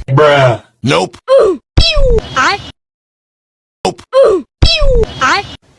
Bruh. Nope.